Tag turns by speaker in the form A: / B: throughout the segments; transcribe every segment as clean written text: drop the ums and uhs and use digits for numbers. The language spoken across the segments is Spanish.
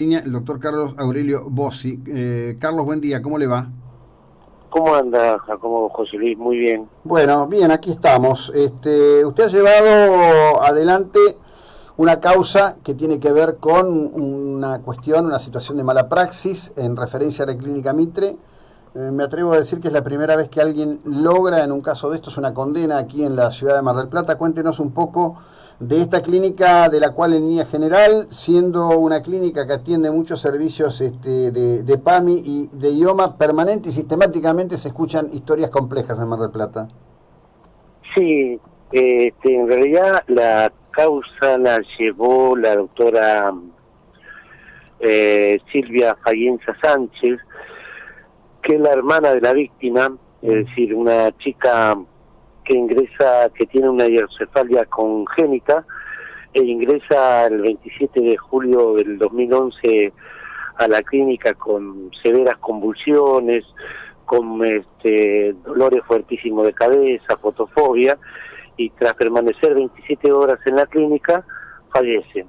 A: Línea, el doctor Carlos Aurelio Bossi. Carlos, buen día, ¿cómo le va?
B: ¿Cómo anda, Jacobo José Luis? Muy bien.
A: Bueno, bien, aquí estamos. Usted ha llevado adelante una causa que tiene que ver con una cuestión, una situación de mala praxis en referencia a la clínica Mitre. Me atrevo a decir que es la primera vez que alguien logra en un caso de estos una condena aquí en la ciudad de Mar del Plata. Cuéntenos un poco de esta clínica, de la cual en línea general, siendo una clínica que atiende muchos servicios de PAMI y de idioma permanente y sistemáticamente se escuchan historias complejas en Mar del Plata.
B: Sí, en realidad la causa la llevó la doctora Silvia Faguenza Sánchez, que es la hermana de la víctima, es decir, una chica que ingresa, que tiene una hidrocefalia congénita, e ingresa el 27 de julio del 2011 a la clínica con severas convulsiones, con dolores fuertísimos de cabeza, fotofobia, y tras permanecer 27 horas en la clínica, fallece.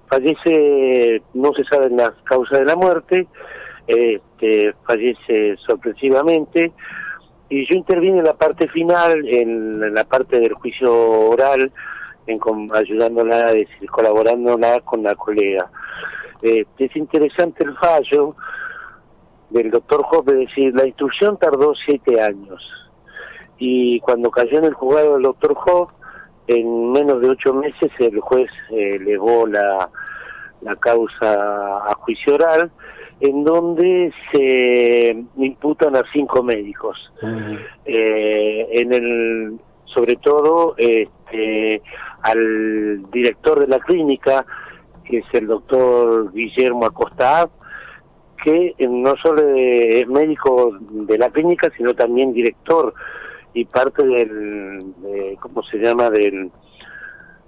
B: Fallece, no se saben las causas de la muerte, fallece sorpresivamente, y yo intervine en la parte final, en la parte del juicio oral, ayudándola, es decir, colaborándola con la colega. Es interesante el fallo del doctor Hoff, es decir, la instrucción tardó 7 años, y cuando cayó en el juzgado del doctor Hoff, en menos de 8 meses el juez elevó la causa a juicio oral, en donde se imputan a 5 médicos. Sobre todo al director de la clínica, que es el doctor Guillermo Acosta, que no solo es médico de la clínica, sino también director y parte ¿cómo se llama?,
A: De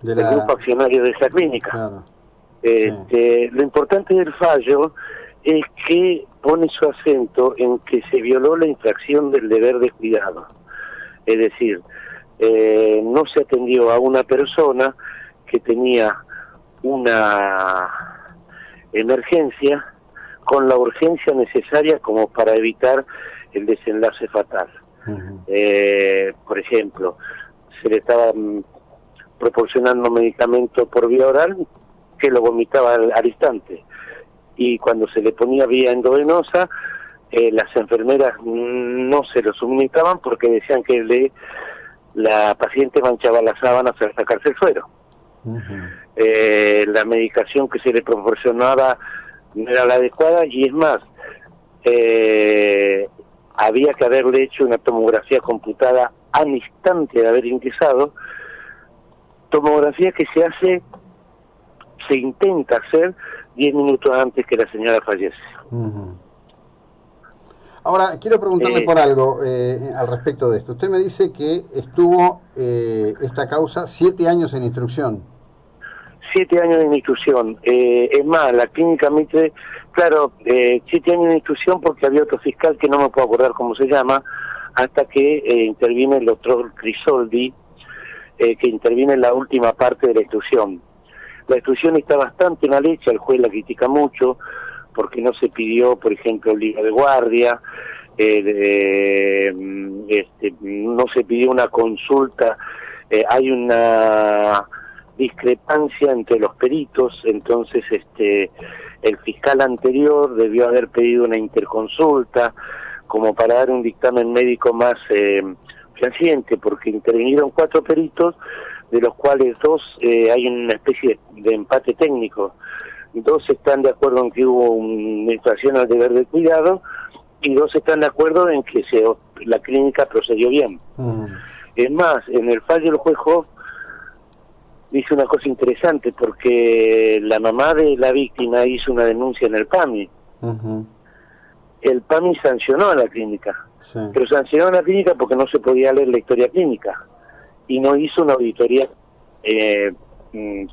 B: del grupo
A: la...
B: accionario de esa clínica.
A: Claro, sí.
B: Lo importante del fallo es que pone su acento en que se violó la infracción del deber de cuidado. Es decir, no se atendió a una persona que tenía una emergencia con la urgencia necesaria como para evitar el desenlace fatal. Por ejemplo, se le estaba proporcionando medicamento por vía oral que lo vomitaba al instante, y cuando se le ponía vía endovenosa, las enfermeras no se lo suministraban porque decían que la paciente manchaba las sábanas al sacarse el suero. La medicación que se le proporcionaba no era la adecuada, y es más, había que haberle hecho una tomografía computada al instante de haber ingresado, tomografía que se intenta hacer 10 minutos antes que la señora fallece.
A: Ahora, quiero preguntarle por algo al respecto de esto. Usted me dice que estuvo esta causa 7 años en instrucción.
B: 7 años de instrucción. Es más, la clínica Mitre, claro, 7 años de instrucción porque había otro fiscal que no me puedo acordar cómo se llama, hasta que interviene el doctor Crisoldi, que interviene en la última parte de la instrucción. La instrucción está bastante mal hecha, el juez la critica mucho, porque no se pidió, por ejemplo, libro de guardia, no se pidió una consulta, hay una discrepancia entre los peritos, entonces el fiscal anterior debió haber pedido una interconsulta como para dar un dictamen médico más fehaciente, porque intervinieron 4 peritos, de los cuales 2 hay una especie de empate técnico. 2 están de acuerdo en que hubo una infracción al deber de cuidado, y 2 están de acuerdo en que la clínica procedió bien. Es más, en el fallo del juez Hoff dice una cosa interesante, porque la mamá de la víctima hizo una denuncia en el PAMI. El PAMI sancionó a la clínica,
A: Sí.
B: pero sancionó a la clínica porque no se podía leer la historia clínica, y no hizo una auditoría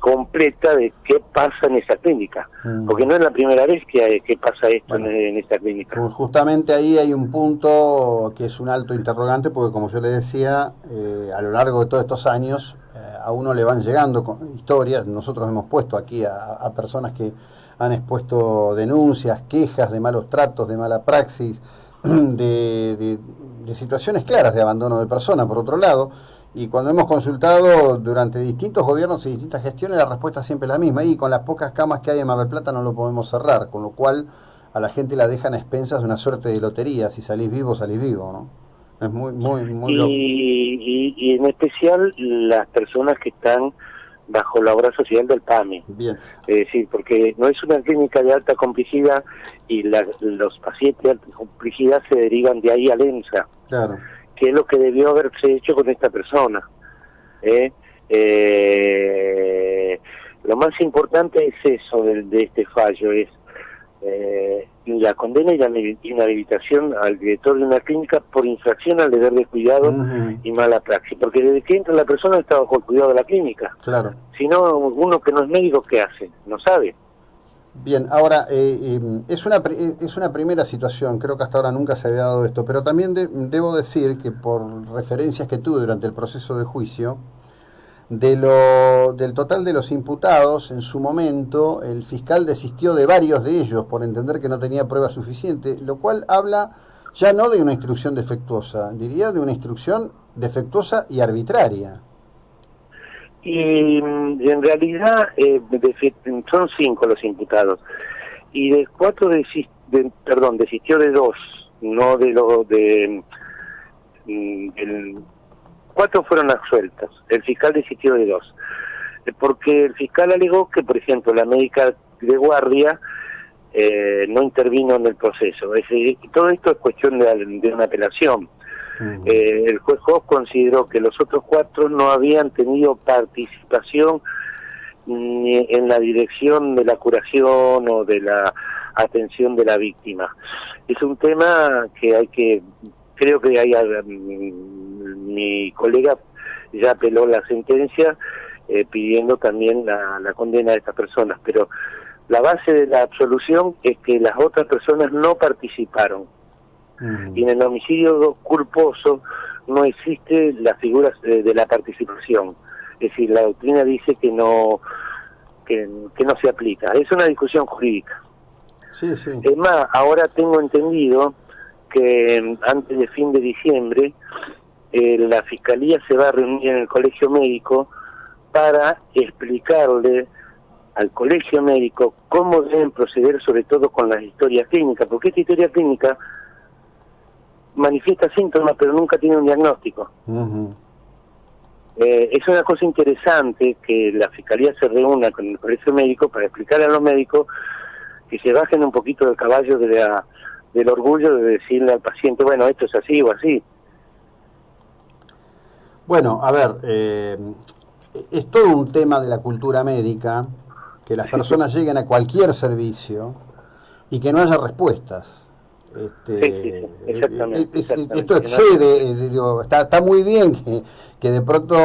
B: completa de qué pasa en esa clínica, porque no es la primera vez que pasa esto en esta clínica.
A: Justamente ahí hay un punto que es un alto interrogante, porque como yo le decía, a lo largo de todos estos años a uno le van llegando historias. Nosotros hemos puesto aquí a personas que han expuesto denuncias, quejas de malos tratos, de mala praxis, de situaciones claras de abandono de personas, por otro lado. Y cuando hemos consultado durante distintos gobiernos y distintas gestiones, la respuesta siempre es la misma. Y con las pocas camas que hay en Mar del Plata no lo podemos cerrar, con lo cual a la gente la dejan a expensas de una suerte de lotería. Si salís vivo, ¿no? Es muy loco.
B: Y en especial las personas que están bajo la obra social del PAMI.
A: Bien.
B: Es decir, porque no es una clínica de alta complejidad y los pacientes de alta complejidad se derivan de ahí al EMSA.
A: Claro.
B: Que es lo que debió haberse hecho con esta persona. Lo más importante es eso de este fallo, es la condena y la inhabilitación al director de una clínica por infracción al deber de cuidado y mala praxis, porque desde que entra la persona está bajo el cuidado de la clínica.
A: Claro.
B: Si no, uno que no es médico, ¿qué hace? No sabe.
A: Bien, ahora, es una primera situación, creo que hasta ahora nunca se había dado esto, pero también debo decir que por referencias que tuve durante el proceso de juicio, del total de los imputados, en su momento, el fiscal desistió de varios de ellos por entender que no tenía pruebas suficientes, lo cual habla ya no de una instrucción defectuosa, diría de una instrucción defectuosa y arbitraria.
B: Y en realidad son 5 los imputados, y de 4 desistió de 2, no de los de 4 fueron absueltos, el fiscal desistió de 2, porque el fiscal alegó que, por ejemplo, la médica de guardia no intervino en el proceso. Es decir, todo esto es cuestión de una apelación. El juez Hoff consideró que los otros 4 no habían tenido participación ni en la dirección de la curación o de la atención de la víctima. Es un tema que creo que mi colega ya apeló la sentencia pidiendo también la condena de estas personas, pero la base de la absolución es que las otras personas no participaron. Y en el homicidio culposo no existe la figura de la participación. Es decir, la doctrina dice que no se aplica. Es una discusión jurídica.
A: Sí, sí.
B: Es más, ahora tengo entendido que antes de fin de diciembre la Fiscalía se va a reunir en el Colegio Médico para explicarle al Colegio Médico cómo deben proceder, sobre todo con las historias clínicas, porque esta historia clínica manifiesta síntomas pero nunca tiene un diagnóstico. Es una cosa interesante que la Fiscalía se reúna con el Colegio Médico para explicarle a los médicos que se bajen un poquito del caballo del orgullo de decirle al paciente, bueno, esto es así o así.
A: Bueno, a ver, es todo un tema de la cultura médica, que las personas lleguen a cualquier servicio y que no haya respuestas.
B: Exactamente.
A: Esto excede, está muy bien que de pronto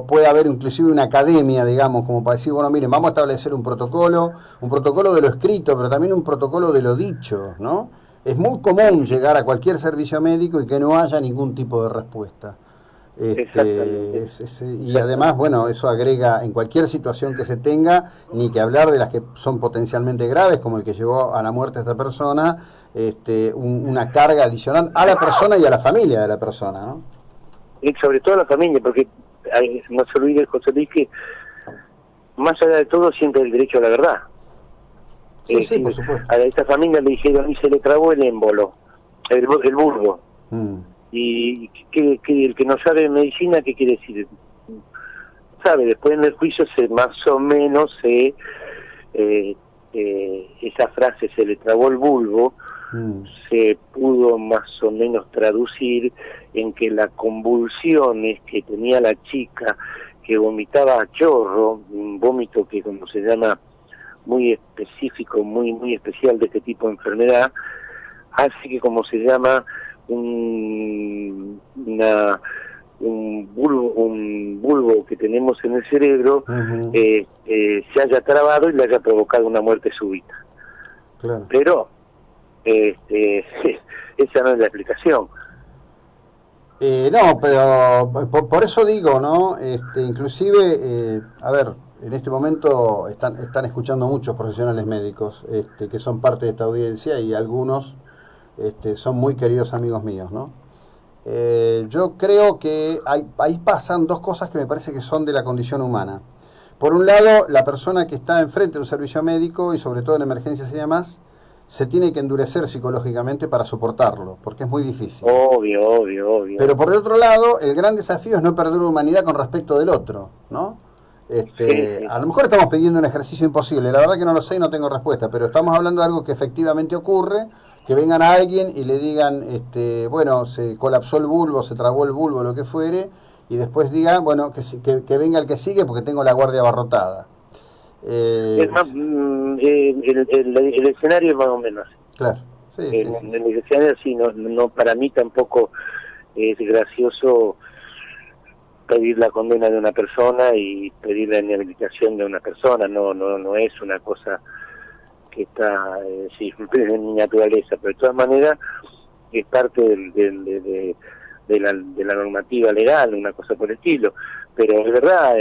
A: pueda haber inclusive una academia, digamos, como para decir, bueno, miren, vamos a establecer un protocolo de lo escrito, pero también un protocolo de lo dicho, ¿no? Es muy común llegar a cualquier servicio médico y que no haya ningún tipo de respuesta. Y además, bueno, eso agrega en cualquier situación que se tenga, ni que hablar de las que son potencialmente graves, como el que llevó a la muerte de esta persona, una carga adicional a la persona y a la familia de la persona, ¿no?
B: Y sobre todo a la familia, porque no se olvide, José Luis, que más allá de todo siempre el derecho a la verdad.
A: Sí, por supuesto.
B: A esta familia le dijeron y se le trabó el émbolo, el bulbo. Y que el que no sabe de medicina, ¿qué quiere decir? Sabe, después en el juicio más o menos esa frase, se le trabó el bulbo, se pudo más o menos traducir en que las convulsiones que tenía la chica, que vomitaba a chorro, un vómito que, como se llama, muy específico, muy especial de este tipo de enfermedad, hace que, como se llama, un bulbo que tenemos en el cerebro se haya trabado y le haya provocado una muerte súbita.
A: Claro.
B: Pero esa no es la explicación.
A: No, pero por eso digo, ¿no? Inclusive, a ver, en este momento están escuchando muchos profesionales médicos que son parte de esta audiencia y algunos son muy queridos amigos míos, ¿no? Yo creo que ahí pasan dos cosas que me parece que son de la condición humana. Por un lado, la persona que está enfrente de un servicio médico y sobre todo en emergencias y demás, se tiene que endurecer psicológicamente para soportarlo, porque es muy difícil.
B: Obvio.
A: Pero por el otro lado, el gran desafío es no perder humanidad con respecto del otro, ¿no?
B: Sí.
A: A lo mejor estamos pidiendo un ejercicio imposible, la verdad que no lo sé y no tengo respuesta, pero estamos hablando de algo que efectivamente ocurre, que vengan a alguien y le digan, bueno, se colapsó el bulbo, se trabó el bulbo, lo que fuere, y después digan, bueno, que venga el que sigue porque tengo la guardia abarrotada.
B: Es más, el escenario es más o menos.
A: Claro, sí.
B: En el escenario sí, no, para mí tampoco es gracioso pedir la condena de una persona y pedir la inhabilitación de una persona, no es una cosa que está sí, en mi naturaleza, pero de todas maneras es parte de la normativa legal, una cosa por el estilo. Pero es verdad,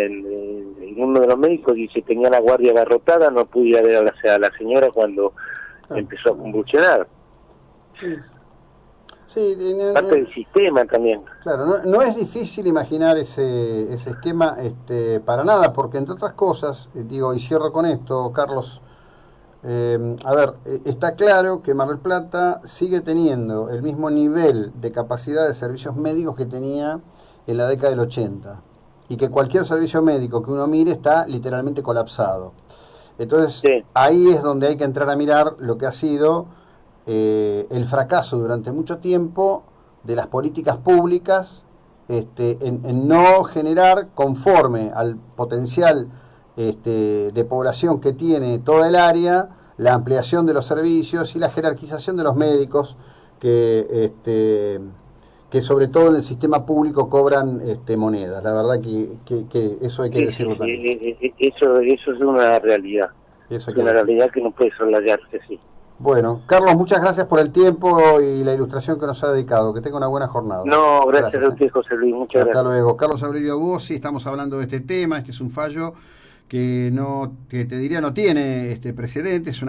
B: uno de los médicos dice tenía la guardia abarrotada, no pude ir a ver a la señora cuando empezó a convulsionar.
A: Sí,
B: parte del sistema también.
A: Claro, no es difícil imaginar ese esquema para nada, porque entre otras cosas, digo, y cierro con esto, Carlos, a ver, está claro que Mar del Plata sigue teniendo el mismo nivel de capacidad de servicios médicos que tenía en la década del 80, y que cualquier servicio médico que uno mire está literalmente colapsado. Entonces, sí, ahí es donde hay que entrar a mirar lo que ha sido el fracaso durante mucho tiempo de las políticas públicas en no generar, conforme al potencial de población que tiene toda el área, la ampliación de los servicios y la jerarquización de los médicos que sobre todo en el sistema público cobran monedas. La verdad que eso hay que decirlo también.
B: Eso es una realidad.
A: Eso
B: es una realidad que no puede soslayarse, sí.
A: Bueno, Carlos, muchas gracias por el tiempo y la ilustración que nos ha dedicado. Que tenga una buena jornada.
B: No, gracias a usted, José Luis. Muchas gracias.
A: Hasta luego. Carlos Aurelio Bossi, estamos hablando de este tema. Este es un fallo que te diría no tiene precedentes.